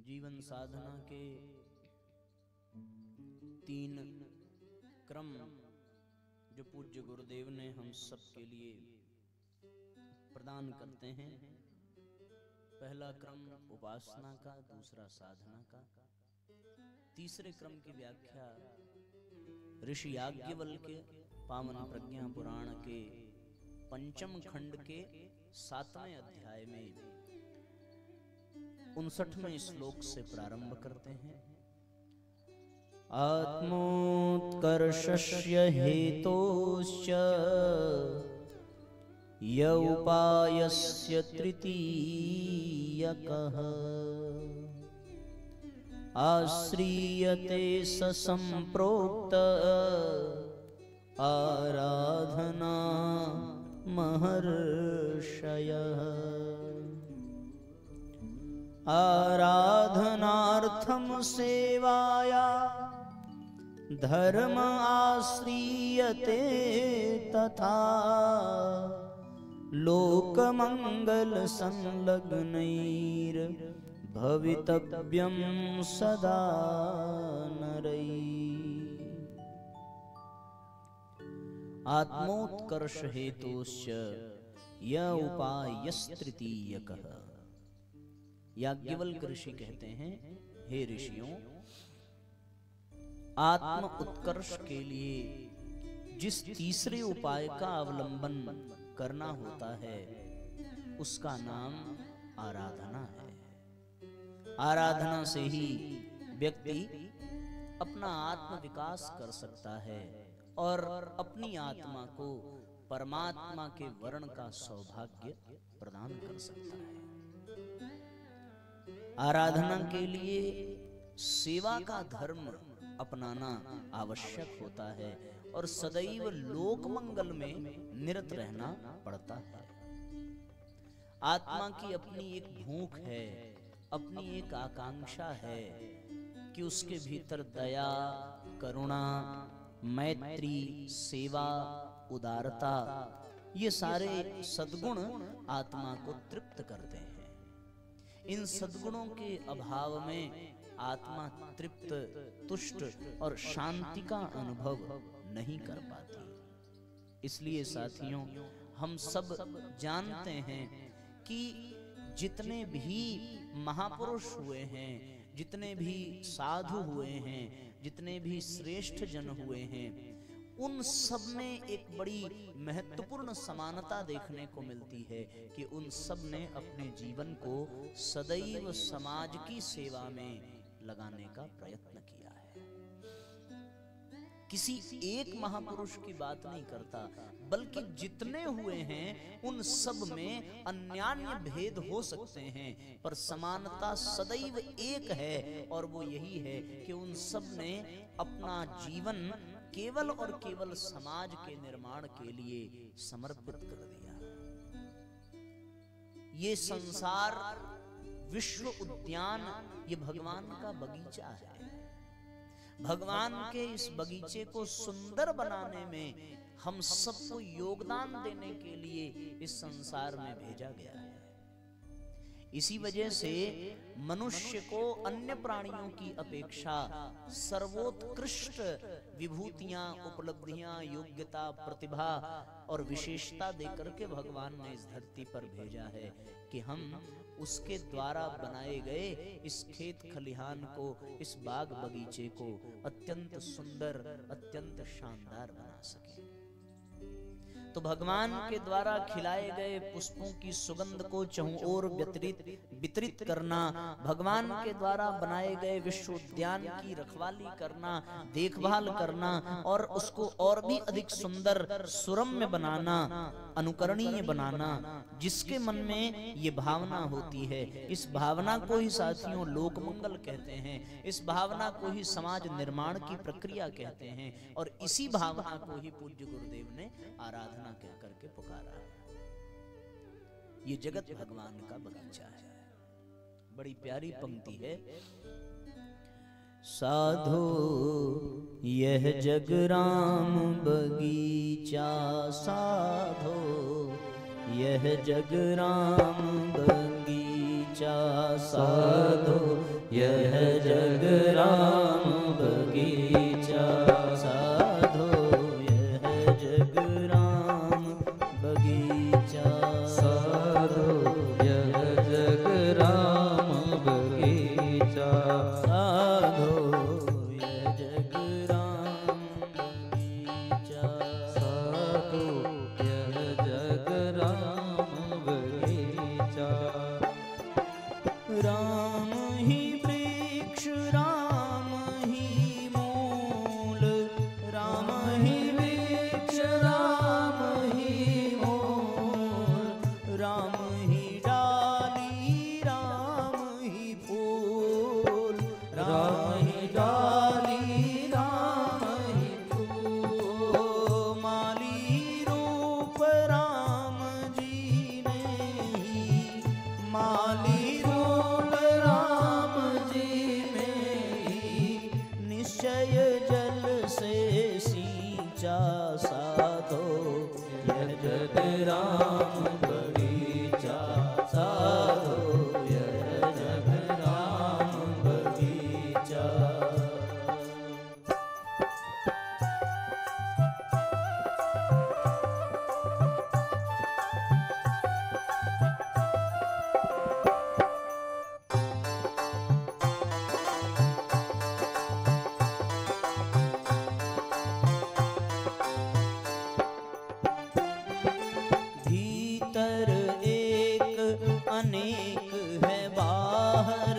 जीवन साधना के 3 क्रम जो पूज्य गुरुदेव ने हम सब के लिए प्रदान करते हैं। पहला क्रम उपासना का, दूसरा साधना का, तीसरे क्रम की व्याख्या ऋषि याज्ञवल्क्य पावन प्रज्ञा पुराण के 5वें खंड के 7वें अध्याय में 59वें श्लोक से प्रारंभ करते हैं। आत्मोत्कर्षस्य हेतोश्च य उपायस्य तृतीयकः आश्रियते स संप्रोक्त आराधना महर्षयः। आराधनार्थम सेवाया धर्म आश्रियते तथा लोकमंगल संलग्नैर भवितव्यं सदा नरै। आत्मोत्कर्ष हेतुश्च य उपायस्तृतीयकः। याज्ञवल्क्य ऋषि कहते हैं, हे ऋषियों, आत्म उत्कर्ष के लिए जिस तीसरे उपाय का अवलंबन करना होता है उसका नाम आराधना है। आराधना से ही व्यक्ति अपना आत्म विकास कर सकता है और अपनी आत्मा को परमात्मा के वर्ण का सौभाग्य प्रदान कर सकता है। आराधना के लिए सेवा का धर्म अपनाना आवश्यक होता है और सदैव लोक मंगल में निरत रहना पड़ता है। आत्मा की अपनी एक भूख है, अपनी एक आकांक्षा है कि उसके भीतर दया, करुणा, मैत्री, सेवा, उदारता, ये सारे सद्गुण आत्मा को तृप्त करते हैं। इन सद्गुणों के अभाव में आत्मा तृप्त, तुष्ट और शांति का अनुभव नहीं कर पाती। इसलिए साथियों, हम सब जानते हैं कि जितने भी महापुरुष हुए हैं, जितने भी साधु हुए हैं, जितने भी श्रेष्ठ जन हुए हैं, उन सब में एक बड़ी महत्वपूर्ण समानता देखने को मिलती है कि उन सब ने अपने जीवन को सदैव समाज की सेवा में लगाने का प्रयत्न किया है। किसी एक महापुरुष की बात नहीं करता, बल्कि जितने हुए हैं उन सब में अन्यान्य भेद हो सकते हैं, पर समानता सदैव एक है और वो यही है कि उन सब ने अपना जीवन केवल और केवल समाज के निर्माण के लिए समर्पित कर दिया। ये संसार विश्व उद्यान, ये भगवान का बगीचा है। भगवान के इस बगीचे को सुंदर बनाने में हम सबको योगदान देने के लिए इस संसार में भेजा गया है। इसी वजह से मनुष्य को अन्य प्राणियों की अपेक्षा सर्वोत्कृष्ट विभूतियां, उपलब्धियां, योग्यता, प्रतिभा और विशेषता देकर के भगवान ने इस धरती पर भेजा है कि हम उसके द्वारा बनाए गए इस खेत खलिहान को, इस बाग बगीचे को अत्यंत सुंदर, अत्यंत शानदार बना सके। तो भगवान के द्वारा खिलाए गए पुष्पों की सुगंध को चहुं ओर वितरित करना, भगवान के द्वारा बनाए गए विश्व उद्यान की रखवाली करना, देखभाल करना और उसको और भी अधिक सुंदर, सुरम्य बनाना, अनुकरणीय बनाना, जिसके मन में ये भावना होती है, इस भावना को ही साथियों लोकमंगल कहते हैं। इस भावना को ही समाज निर्माण की प्रक्रिया कहते हैं और इसी भावना को ही पूज्य गुरुदेव ने आराधना कह करके पुकारा है। ये जगत भगवान का बगीचा है। बड़ी प्यारी पंक्ति है, साधो यह जग राम बगीचा, साधो यह जग राम बगीचा, साधो यह जग राम बगीचा। साधो यह जग राम बगीचा। साधो यह जग राम बगीचा। साधो यह जग राम बगीचा। साधो यह जग राम बगीचा। राम ही वृक्ष राम ही मूल, राम ही वृक्ष राम ही मूल, राम ही डाली राम ही फूल, राम ही डाली राम ही फूल। माली रूप राम जी ने ही, माली रूप राम जी में ही, निश्चय जल से सींचा। साधो यह जग राम बगीचा। साधो यह जग राम बगीचा। भीतर एक अनेक है बाहर,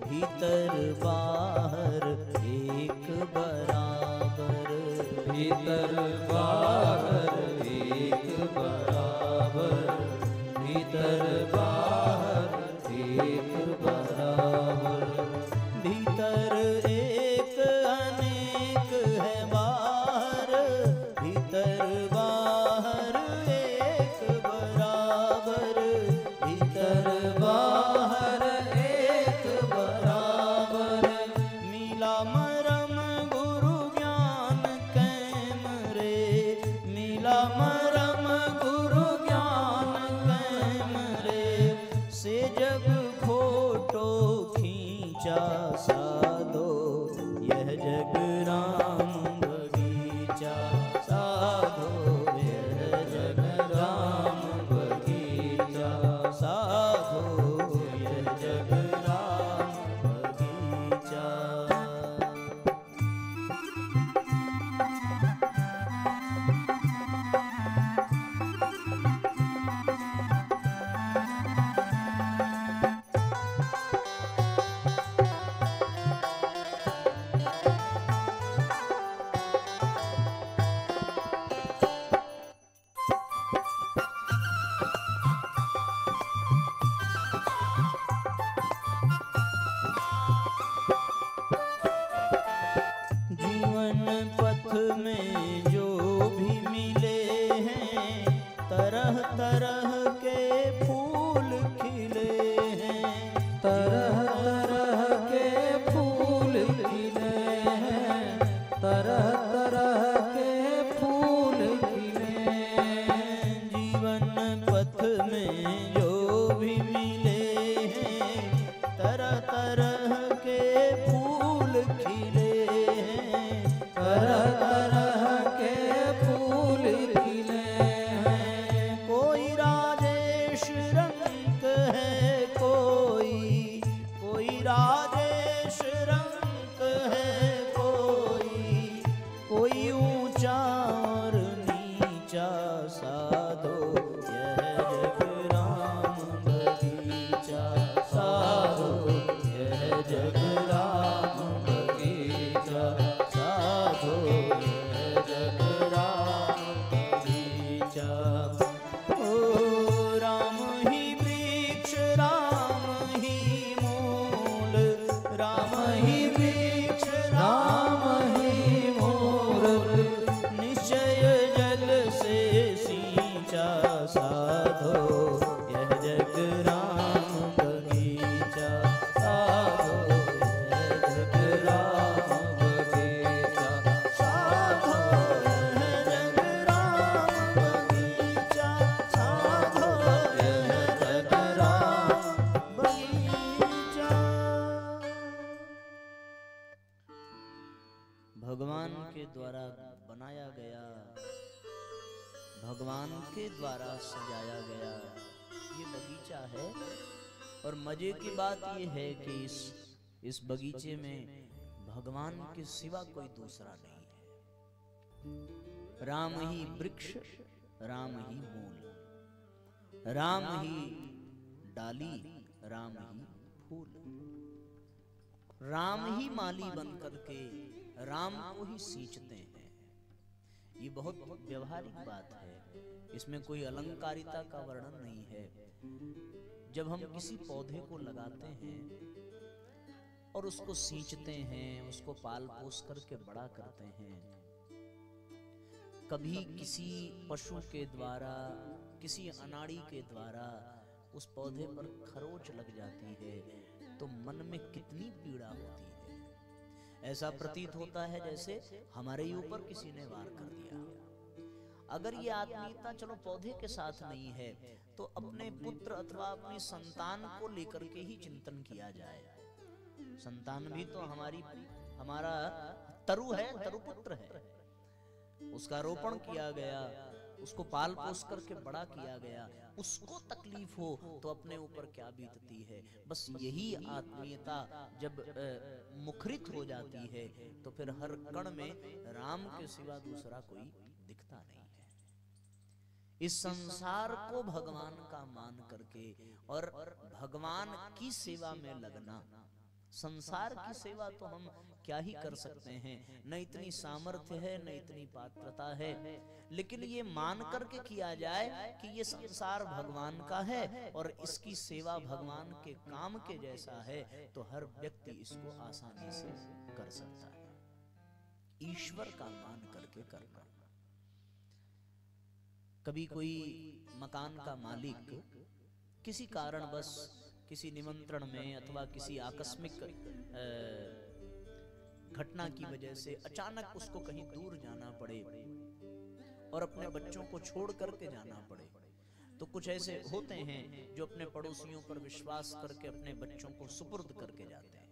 भीतर बाहर एक बराबर। भीतर बाहर एक बराबर। भीतर बाहर एक बराबर। भीतर एक अनेक है बाहर, भीतर बाहर एक बराबर। भीतर बाहर एक बराबर। मिला मरम गुरु ज्ञान कैमरे, मिला मरम गुरु ज्ञान कैमरे, से जब फोटो खींचा। साधो यह जग राम बगीचा। साधो यह जग राम बगीचा। साधो यह जग राम बगीचा। जीवन पथ में जो भी मिले हैं, तरह तरह के फूल खिले हैं। तरह तरह के फूल खिले हैं। तरह तरह के फूल खिले हैं। जीवन पथ में जो भी मिले हैं, तरह तरह के फूल खिले हैं। तरह तरह के फूल खिले हैं। कोई राजेश रंग है, कोई राजेश रंग है, कोई ऊंचा और नीचा। साधो यह जग राम बगीचा। साधो यह जग राम बगीचा। साधो यह जग राम बगीचा। ओ राम ही वृक्ष राम ही मूल, भगवान के द्वारा बनाया गया, भगवान के द्वारा सजाया गया ये बगीचा है। और मजे की बात यह है कि इस बगीचे में भगवान के सिवा कोई दूसरा नहीं है। राम ही वृक्ष, राम ही मूल, राम ही डाली, राम ही फूल, राम ही माली बन करके राम को ही सींचते हैं। ये बहुत व्यवहारिक बात है, इसमें कोई अलंकारिता का वर्णन नहीं है। जब हम किसी पौधे को लगाते हैं और उसको सींचते हैं, उसको पाल पोस करके बड़ा करते हैं, कभी किसी पशु के द्वारा, किसी अनाड़ी के द्वारा उस पौधे पर खरोच लग जाती है तो मन में कितनी पीड़ा होती है। ऐसा प्रतीत होता है जैसे हमारे ही ऊपर किसी ने वार कर दिया। अगर ये आत्मीयता चलो पौधे के साथ नहीं है तो अपने पुत्र अथवा अपनी संतान को लेकर के ही चिंतन किया जाए। संतान भी तो हमारा तरु है, तरुपुत्र है। उसका रोपण किया गया, उसको पाल पोस करके बड़ा किया गया, उसको तकलीफ हो तो अपने ऊपर क्या बीतती है। बस यही आत्मीयता जब मुखरित हो जाती है तो फिर हर कण में राम के सिवा दूसरा कोई दिखता नहीं है। इस संसार को भगवान का मान करके और भगवान की सेवा में लगना। संसार की सेवा तो हम क्या ही कर सकते हैं, न इतनी सामर्थ्य है न इतनी पात्रता है, लेकिन ये मान करके किया जाए कि ये संसार भगवान का है और इसकी सेवा भगवान के काम के जैसा है तो हर व्यक्ति इसको आसानी से कर सकता है। ईश्वर का मान करके करना। कभी कोई मकान का मालिक किसी कारणवश किसी निमंत्रण में अथवा किसी आकस्मिक घटना की वजह से अचानक उसको कहीं दूर जाना पड़े और अपने बच्चों को छोड़ करके जाना पड़े, तो कुछ ऐसे होते हैं जो अपने पड़ोसियों पर विश्वास करके अपने बच्चों को सुपुर्द करके जाते हैं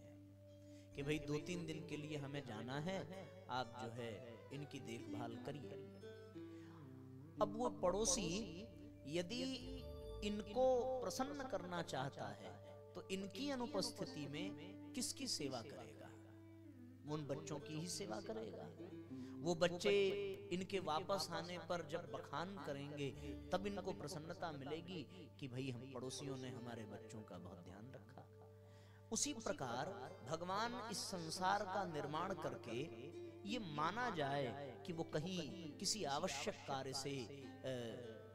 कि भाई 2-3 दिन के लिए हमें जाना है, आप जो है इनकी देखभाल करिए। अब वो पड़ोसी यदि इनको प्रसन्न करना चाहता है तो इनकी अनुपस्थिति में किसकी सेवा करेगा? उन बच्चों की ही सेवा करेगा। वो बच्चे इनके वापस आने पर जब बखान करेंगे तब इनको प्रसन्नता मिलेगी कि भाई हम पड़ोसियों ने हमारे बच्चों का बहुत ध्यान रखा। उसी प्रकार भगवान इस संसार का निर्माण करके ये माना जाए कि वो कहीं किसी आवश्यक कार्य से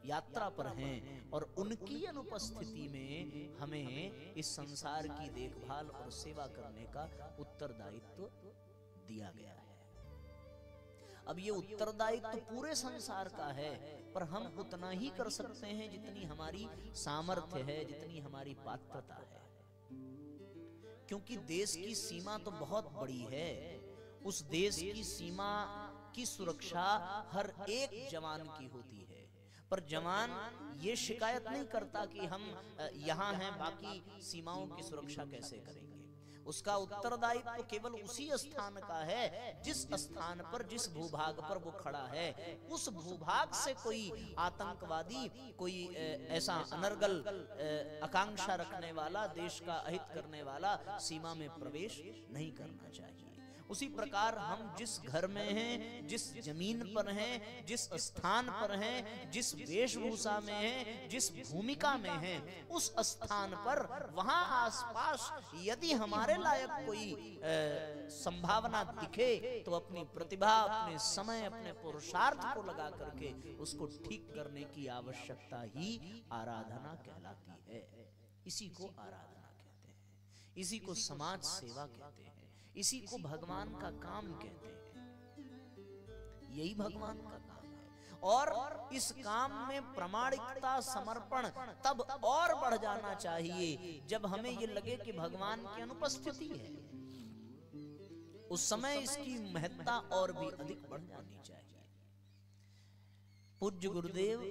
यात्रा पर हैं और उनकी अनुपस्थिति में हमें इस संसार की देखभाल और सेवा करने का उत्तरदायित्व दिया गया है। अब ये उत्तरदायित्व पूरे संसार का है, पर हम उतना ही कर सकते हैं जितनी हमारी सामर्थ्य है, जितनी हमारी पात्रता है। क्योंकि देश की सीमा तो बहुत बड़ी है। उस देश की सीमा की सुरक्षा हर एक जवान की होती है, पर जवान ये शिकायत नहीं करता कि हम यहाँ हैं, बाकी सीमाओं की सुरक्षा कैसे करेंगे। उसका उत्तरदायित्व तो केवल उसी स्थान का है जिस स्थान पर, जिस भूभाग पर वो खड़ा है। उस भूभाग से कोई आतंकवादी, कोई ऐसा अनर्गल आकांक्षा रखने वाला, देश का अहित करने वाला सीमा में प्रवेश नहीं करना चाहिए। उसी प्रकार हम जिस घर में हैं, जिस जमीन पर हैं, जिस स्थान पर हैं, जिस वेशभूषा में हैं, जिस भूमिका में हैं, उस स्थान पर वहां आसपास यदि हमारे लायक कोई संभावना दिखे तो अपनी प्रतिभा, अपने समय, अपने पुरुषार्थ को लगा करके उसको ठीक करने की आवश्यकता ही आराधना कहलाती है। इसी को आराधना कहते हैं, इसी को समाज सेवा कहते हैं, इसी को भगवान का काम कहते हैं। यही भगवान का काम है। और इस काम में प्रामाणिकता, समर्पण तब और बढ़ जाना चाहिए जब हमें ये लगे कि भगवान की अनुपस्थिति है। उस समय इसकी महत्ता और भी अधिक बढ़ जानी चाहिए। पूज्य गुरुदेव